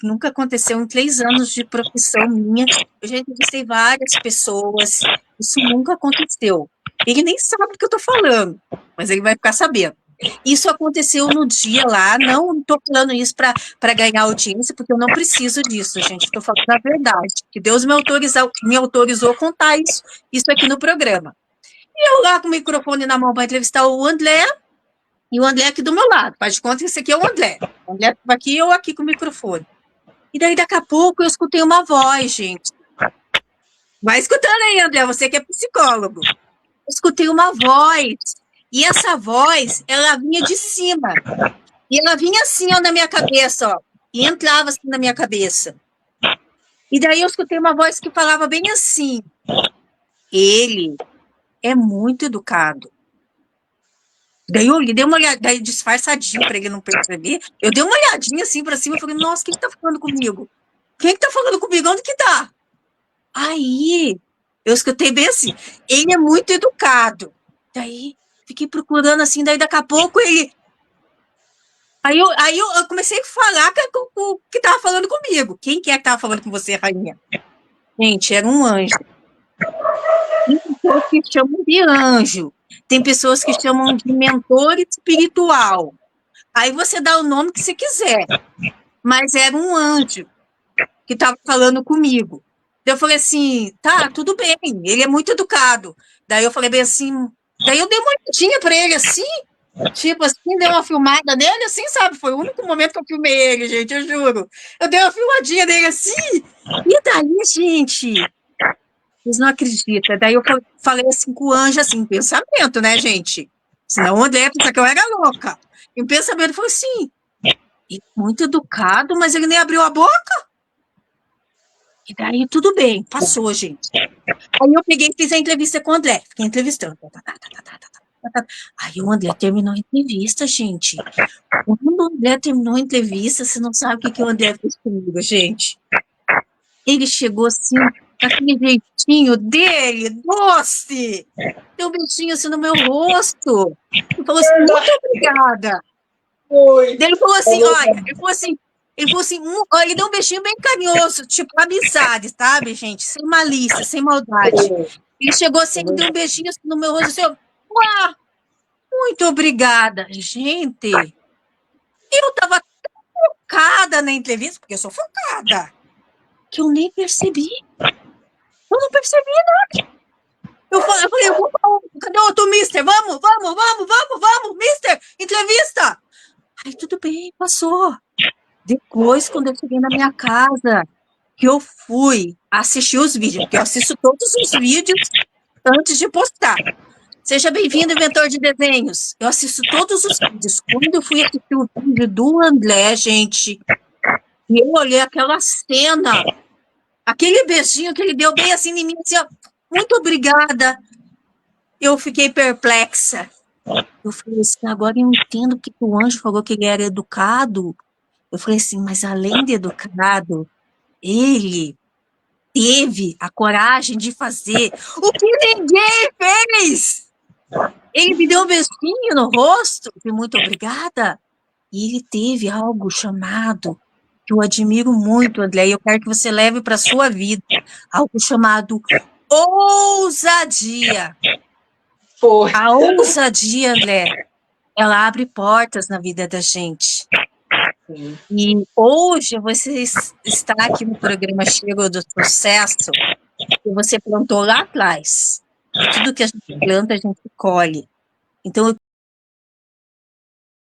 que nunca aconteceu em 3 anos de profissão minha. Eu já entrevistei várias pessoas, isso nunca aconteceu. Ele nem sabe do que eu tô falando, mas ele vai ficar sabendo. Isso aconteceu no dia lá, não estou falando isso para ganhar audiência, porque eu não preciso disso, gente, estou falando a verdade, que Deus me autorizou a contar isso aqui no programa. E eu lá com o microfone na mão para entrevistar o André, e o André aqui do meu lado, faz de conta que esse aqui é o André. O André estava aqui e eu aqui com o microfone. E daí, daqui a pouco, eu escutei uma voz, gente. Vai escutando aí, André, você que é psicólogo. Eu escutei uma voz, e essa voz, ela vinha de cima. E ela vinha assim, ó, na minha cabeça, ó, e entrava assim na minha cabeça. E daí eu escutei uma voz que falava bem assim: ele é muito educado. Daí eu dei uma olhada, daí disfarçadinho para ele não perceber. Eu dei uma olhadinha assim para cima e falei: nossa, quem que tá falando comigo? Quem que tá falando comigo? Onde que tá? Aí eu escutei bem assim: ele é muito educado. Daí fiquei procurando assim, daí daqui a pouco ele. Aí eu comecei a falar que tava falando comigo. Quem que é que tava falando com você, rainha? Gente, era um anjo. Tem pessoas que chamam de anjo. Tem pessoas que chamam de mentor espiritual. Aí você dá o nome que você quiser. Mas era um anjo que estava falando comigo. Daí eu falei assim, tá, tudo bem, ele é muito educado. Daí eu falei bem assim, daí eu dei uma olhadinha para ele assim, tipo assim, dei uma filmada nele assim, sabe? Foi o único momento que eu filmei ele, gente, eu juro. Eu dei uma filmadinha nele assim, e daí, gente, vocês não acreditam. Daí eu falei assim com o anjo, assim, em pensamento, né, gente? Senão o André pensa que eu era louca. Em pensamento, eu falei assim, ele é muito educado, mas ele nem abriu a boca. E daí tudo bem, passou, gente. Aí eu peguei e fiz a entrevista com o André, fiquei entrevistando. Aí o André terminou a entrevista, gente. Quando o André terminou a entrevista, você não sabe o que o André fez comigo, gente. Ele chegou assim, com aquele jeitinho dele, doce, deu um beijinho assim no meu rosto, e falou assim, muito obrigada. Daí ele falou assim, olha, ele deu um beijinho bem carinhoso, tipo amizade, sabe, gente? Sem malícia, sem maldade. Ele chegou assim, deu um beijinho assim no meu rosto, assim, uau, muito obrigada. Gente, eu tava tão focada na entrevista, porque eu sou focada, que eu nem percebi. Eu não percebi nada. Eu falei, cadê o outro mister? Vamos, mister, entrevista. Aí tudo bem, passou. Depois, quando eu cheguei na minha casa, que eu fui assistir os vídeos, porque eu assisto todos os vídeos antes de postar. Seja bem-vindo, inventor de desenhos. Eu assisto todos os vídeos. Quando eu fui assistir o vídeo do André, gente, e eu olhei aquela cena, aquele beijinho que ele deu bem assim em mim, assim, ó, muito obrigada. Eu fiquei perplexa. Eu falei assim, agora eu entendo que o anjo falou que ele era educado. Eu falei assim, mas além de educado, ele teve a coragem de fazer o que ninguém fez. Ele me deu um beijinho no rosto, e muito obrigada. E ele teve algo chamado, que eu admiro muito, André, e eu quero que você leve para a sua vida, algo chamado ousadia. Foi. A ousadia, André, ela abre portas na vida da gente. Sim. E hoje você está aqui no programa Cheiro do Sucesso, que você plantou lá atrás. E tudo que a gente planta, a gente colhe. Então, eu